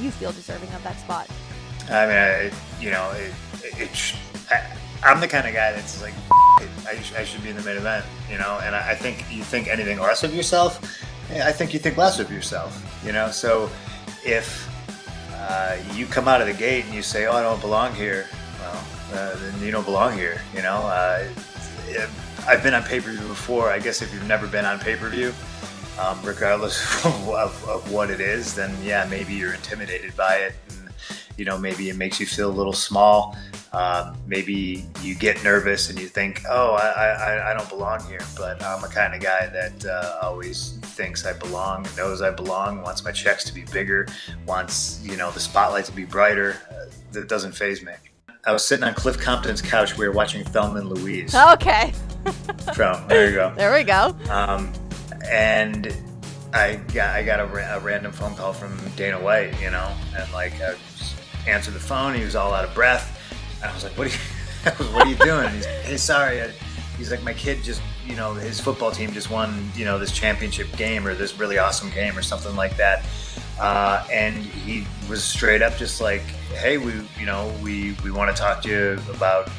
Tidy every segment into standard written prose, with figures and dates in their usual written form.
you feel deserving of that spot? I mean, I'm the kind of guy that's like, I should be in the main event, and I think you think anything less of yourself, I think you think less of yourself, So if you come out of the gate and you say, oh, I don't belong here, well, then you don't belong here, I've been on pay-per-view before. I guess if you've never been on pay-per-view, regardless of what it is, then yeah, maybe you're intimidated by it. And, maybe it makes you feel a little small. Maybe you get nervous and you think, oh, I don't belong here. But I'm a kind of guy that always thinks I belong, knows I belong, wants my checks to be bigger, wants, the spotlight to be brighter. That doesn't faze me. I was sitting on Cliff Compton's couch. We were watching Thelma and Louise. Okay. There you go. There we go. And I got a random phone call from Dana White, and like I answered the phone. He was all out of breath, and I was like, "What are you doing?" And he's like, "Hey, sorry." He's like, "My kid just, his football team just won, this championship game or this really awesome game or something like that." And he was straight up just like, "Hey, we want to talk to you about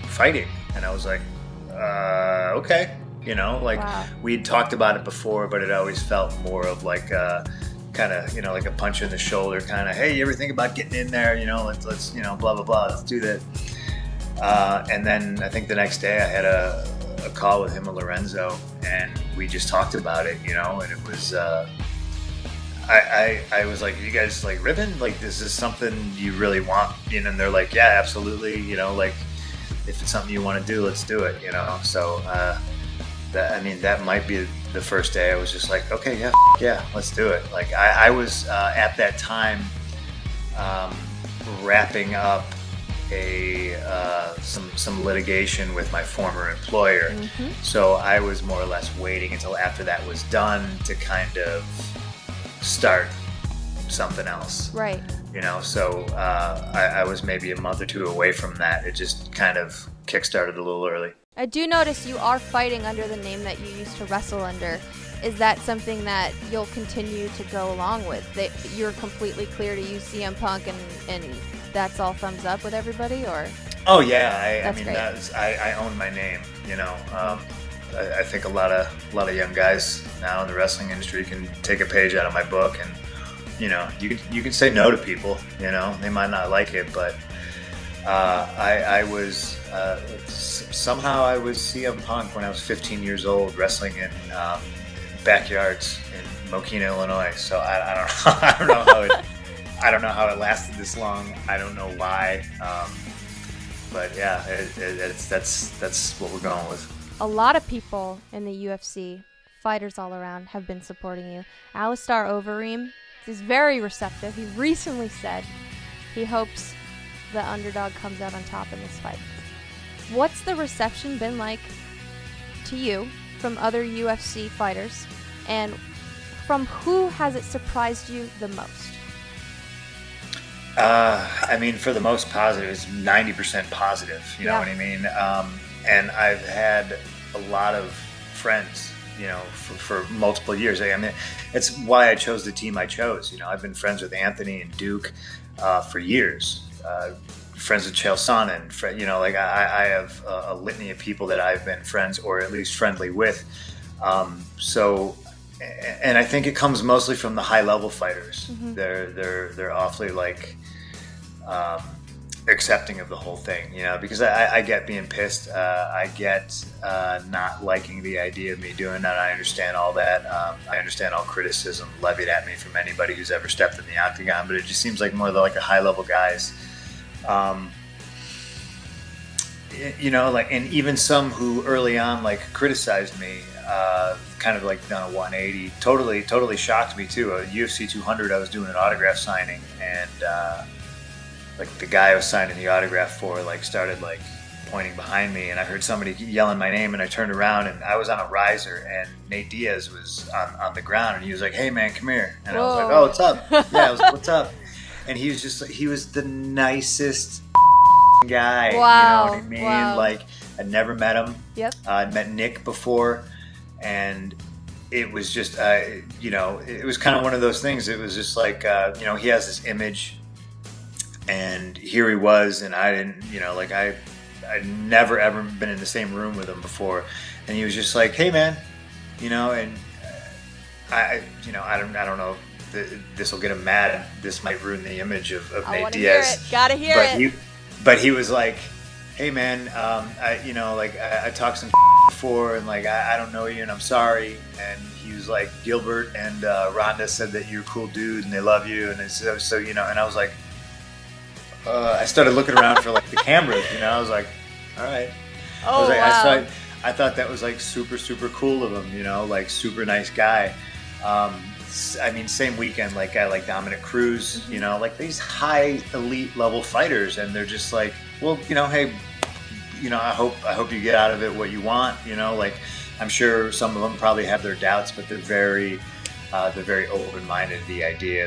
fighting." And I was like, okay. Wow. We'd talked about it before, but it always felt more of like kind of, like a punch in the shoulder kind of, hey, you ever think about getting in there? Let's blah, blah, blah, let's do that. And then I think the next day I had a call with him and Lorenzo, and we just talked about it, and it was, I was like, you guys like ribbon? Like, is this something you really want? And they're like, yeah, absolutely. Like if it's something you want to do, let's do it, So, that might be the first day I was just like, okay, yeah, let's do it. Like I was at that time wrapping up some litigation with my former employer. Mm-hmm. So I was more or less waiting until after that was done to kind of start something else. Right. So I was maybe a month or two away from that. It just kind of kickstarted a little early. I do notice you are fighting under the name that you used to wrestle under. Is that something that you'll continue to go along with? That you're completely clear to use CM Punk and that's all thumbs up with everybody, or? Oh yeah, I mean great. I own my name. I think a lot of young guys now in the wrestling industry can take a page out of my book, and you can say no to people. They might not like it, but I was somehow I was CM Punk when I was 15 years old, wrestling in backyards in Mokina, Illinois. So I don't know. I don't know how it lasted this long. I don't know why. But yeah, that's what we're going with. A lot of people in the UFC, fighters all around, have been supporting you. Alistair Overeem is very receptive. He recently said he hopes the underdog comes out on top in this fight. What's the reception been like to you from other UFC fighters, and from who has it surprised you the most? For the most positive, it's 90% positive. You know what I mean? And I've had a lot of friends, for multiple years. I mean, it's why I chose the team I chose. I've been friends with Anthony and Duke for years. Friends with Chael Sonnen. I have a litany of people that I've been friends or at least friendly with. And I think it comes mostly from the high level fighters. Mm-hmm. They're awfully accepting of the whole thing, because I get being pissed. I get not liking the idea of me doing that. I understand all that. I understand all criticism levied at me from anybody who's ever stepped in the octagon, but it just seems like more like a high level guys. And even some who early on criticized me, kind of done a 180. Totally shocked me too. At UFC 200, I was doing an autograph signing, and the guy I was signing the autograph for started pointing behind me, and I heard somebody yelling my name, and I turned around, and I was on a riser, and Nate Diaz was on the ground, and he was like, "Hey man, come here," and I was like, "Oh, what's up?" Yeah, I was like, "What's up?" And he was he was the nicest guy. Wow. You know what I mean? Wow. I'd never met him. Yep. I'd met Nick before, and it was just, you know, it was kind of one of those things. It was just like, you know, he has this image, and here he was, and I didn't, you know, like I'd never ever been in the same room with him before, and he was just like, hey man, you know, and you know, I don't know if this will get him mad. This might ruin the image of Nate Diaz. Gotta hear it. But he was like, hey man, you know, like I talked some before, and like I don't know you, and I'm sorry. And he was like, Gilbert and Rhonda said that you're a cool dude and they love you, and so you know. And I was like, I started looking around for like the cameras, you know. I was like, all right. Oh, I was like, wow. I thought that was like super cool of him, you know, like super nice guy. I mean, same weekend, like guy like Dominic Cruz, you know, like these high elite level fighters, and they're just like, well, you know, hey, you know, I hope you get out of it what you want, you know, like I'm sure some of them probably have their doubts, but they're very open-minded to the idea